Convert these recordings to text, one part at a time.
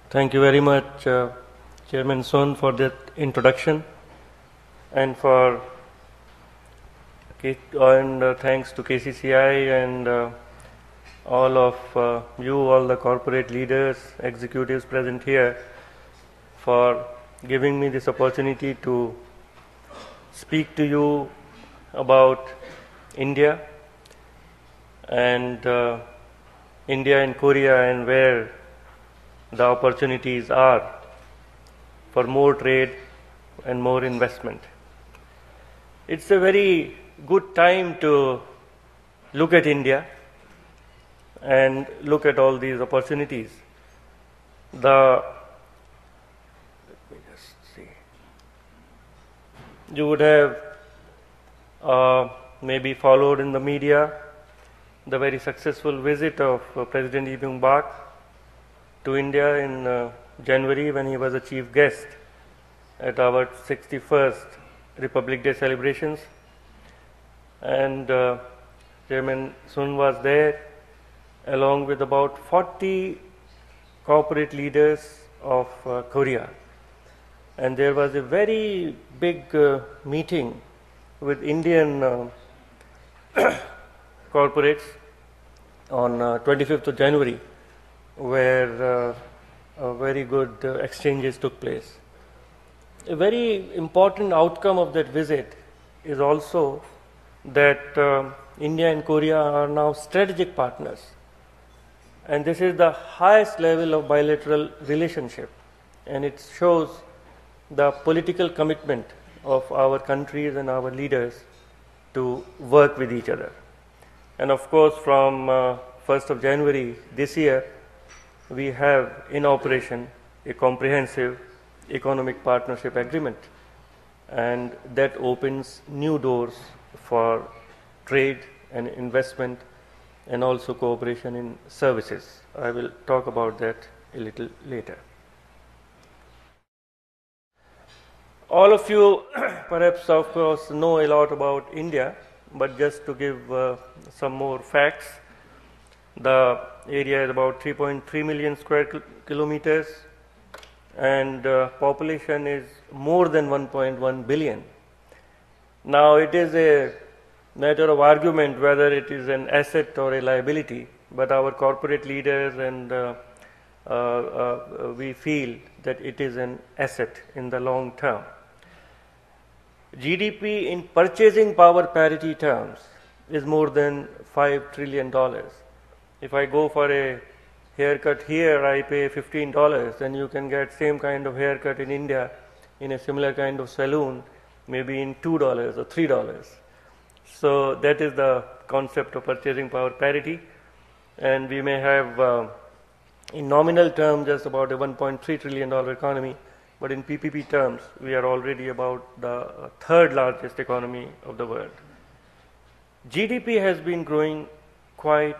Thank you very much, Chairman Son, for that introduction, and thanks to KCCI and all of all the corporate leaders, executives present here, for giving me this opportunity to speak to you about India and India and Korea, and where the opportunities are for more trade and more investment. It's a very good time to look at India and look at all these opportunities. Let me just see. You would have maybe followed in the media the very successful visit of President Lee Myung-bak to India in January, when he was a chief guest at our 61st Republic Day celebrations. And Chairman Sun was there along with about 40 corporate leaders of Korea. And there was a very big meeting with Indian corporates on 25th of January, where very good exchanges took place. A very important outcome of that visit is also that India and Korea are now strategic partners, and this is the highest level of bilateral relationship, and it shows the political commitment of our countries and our leaders to work with each other. And of course, from 1st of January this year, we have in operation a comprehensive economic partnership agreement, and that opens new doors for trade and investment and also cooperation in services. I will talk about that a little later. All of you perhaps of course know a lot about India, but just to give some more facts, the area is about 3.3 million square kilometers, and population is more than 1.1 billion. Now, it is a matter of argument whether it is an asset or a liability, but our corporate leaders and we feel that it is an asset in the long term. GDP in purchasing power parity terms is more than $5 trillion. If I go for a haircut here, I pay $15, and you can get same kind of haircut in India in a similar kind of salon, maybe in $2 or $3. So that is the concept of purchasing power parity, and we may have in nominal terms just about a $1.3 trillion economy, but in PPP terms we are already about the third largest economy of the world. GDP has been growing quite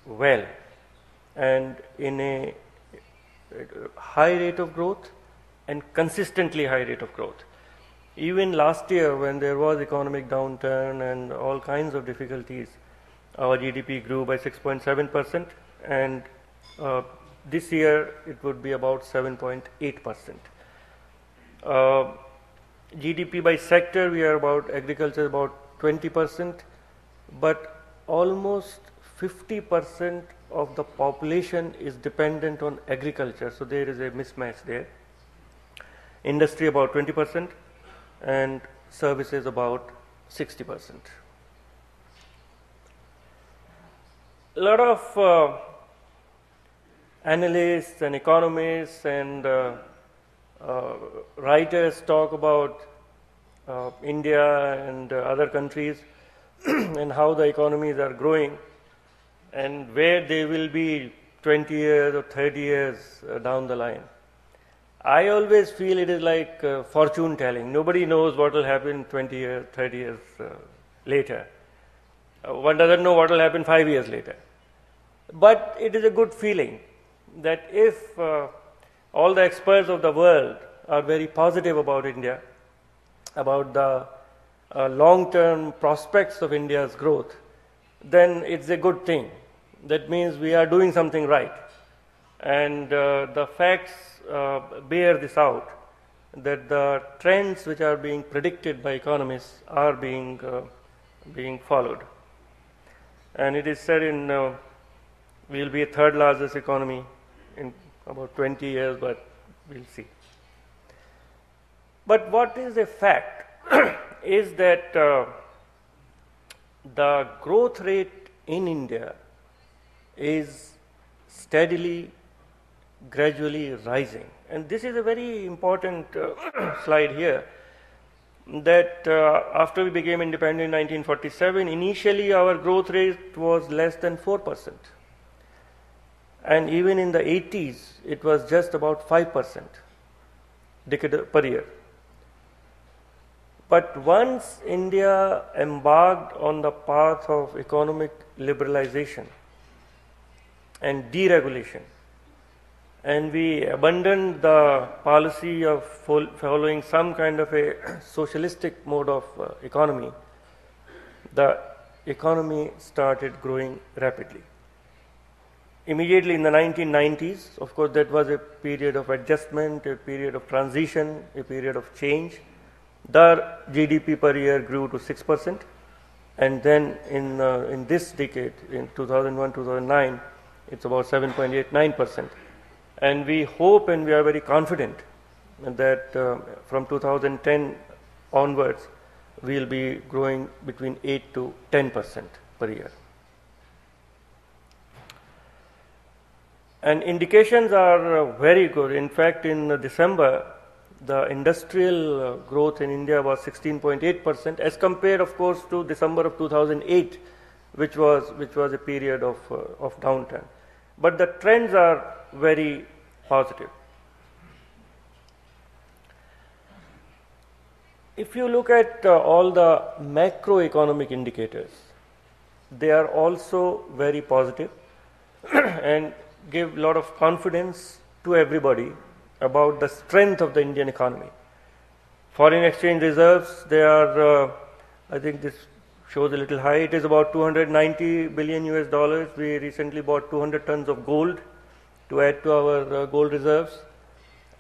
well and in a high rate of growth and consistently high rate of growth. Even last year, when there was economic downturn and all kinds of difficulties, our GDP grew by 6.7%, and this year it would be about 7.8%. GDP by sector, we are about agriculture about 20%, but almost 50% of the population is dependent on agriculture, so there is a mismatch there. Industry about 20% and services about 60%. A lot of analysts and economists and writers talk about India and other countries and how the economies are growing and where they will be 20 years or 30 years down the line. I always feel it is like fortune telling. Nobody knows what will happen 20 years, 30 years later. One doesn't know what will happen 5 years later. But it is a good feeling that if all the experts of the world are very positive about India, about the long-term prospects of India's growth, then it's a good thing. That means we are doing something right. And the facts bear this out, that the trends which are being predicted by economists are being followed. And it is said we will be a third largest economy in about 20 years, but we'll see. But what is a fact is that the growth rate in India is steadily, gradually rising. And this is a very important slide here, that after we became independent in 1947, initially our growth rate was less than 4%. And even in the 80s, it was just about 5% decade per year. But once India embarked on the path of economic liberalization and deregulation, and we abandoned the policy of following some kind of a socialistic mode of economy, the economy started growing rapidly. Immediately in the 1990s, of course, that was a period of adjustment, a period of transition, a period of change. The GDP per year grew to 6%, and then in this decade, in 2001-2009, it's about 7.89%. And we hope and we are very confident that from 2010 onwards, we will be growing between 8 to 10% per year. And indications are very good. In fact, in December, the industrial growth in India was 16.8%, as compared, of course, to December of 2008, which was a period of downturn. But the trends are very positive. If you look at all the macroeconomic indicators, they are also very positive and give a lot of confidence to everybody about the strength of the Indian economy. Foreign exchange reserves, they are, I think this shows a little high, it is about 290 billion US dollars. We recently bought 200 tons of gold to add to our gold reserves,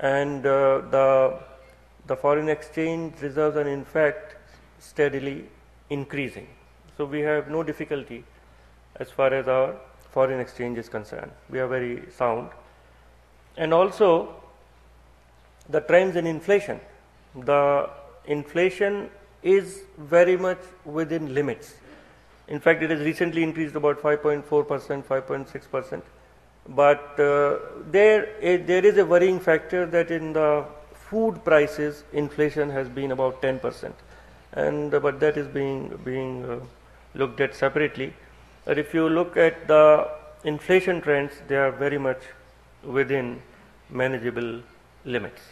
and the foreign exchange reserves are in fact steadily increasing. So we have no difficulty as far as our foreign exchange is concerned. We are very sound. And also the trends in inflation. The inflation is very much within limits. In fact, it has recently increased about 5.4%, 5.6%. But there is a worrying factor that in the food prices, inflation has been about 10%. But that is being looked at separately. But if you look at the inflation trends, they are very much within manageable limits.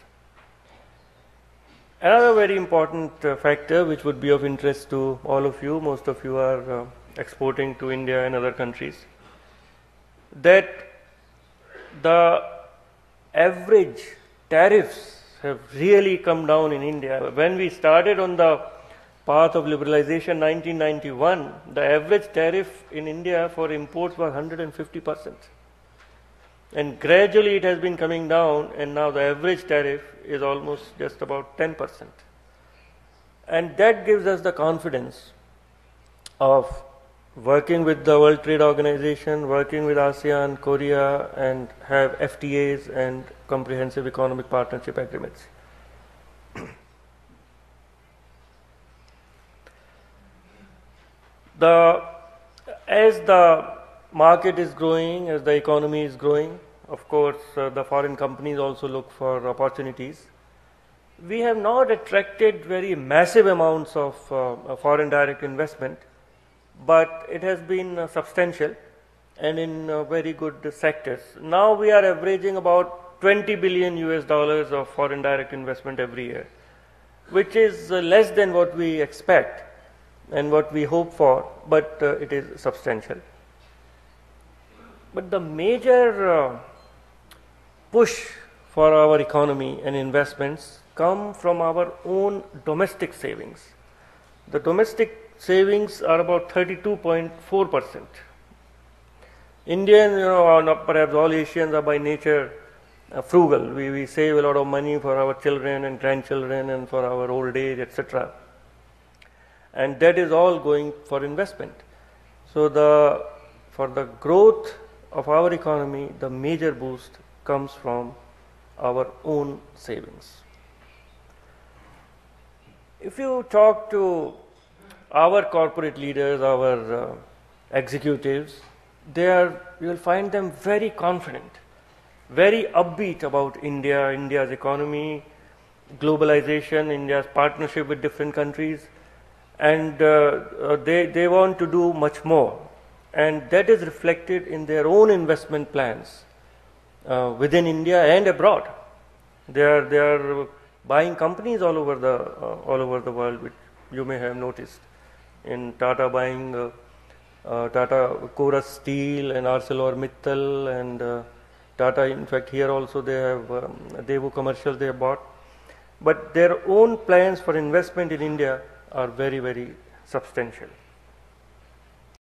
Another very important factor which would be of interest to all of you, most of you are exporting to India and other countries, that the average tariffs have really come down in India. When we started on the path of liberalization 1991, the average tariff in India for imports was 150%. And gradually it has been coming down, and now the average tariff is almost just about 10%. And that gives us the confidence of working with the World Trade Organization, working with ASEAN, Korea, and have FTAs and comprehensive economic partnership agreements. As the market is growing, as the economy is growing, of course, the foreign companies also look for opportunities. We have not attracted very massive amounts of foreign direct investment, but it has been substantial and in very good sectors. Now we are averaging about 20 billion US dollars of foreign direct investment every year, which is less than what we expect and what we hope for, but it is substantial. But the major push for our economy and investments come from our own domestic savings. The domestic savings are about 32.4%. Indians, or not, perhaps all Asians are by nature frugal. We save a lot of money for our children and grandchildren and for our old age, etc. And that is all going for investment. So for the growth of our economy, the major boost comes from our own savings. If you talk to our corporate leaders, our executives, you will find them very confident, very upbeat about India, India's economy, globalization, India's partnership with different countries, and they want to do much more. And that is reflected in their own investment plans within India and abroad. They are buying companies all over the world, which you may have noticed. In Tata buying Tata Chorus Steel and ArcelorMittal and Tata. In fact, here also they have Daewoo Commercial they have bought. But their own plans for investment in India are very, very substantial.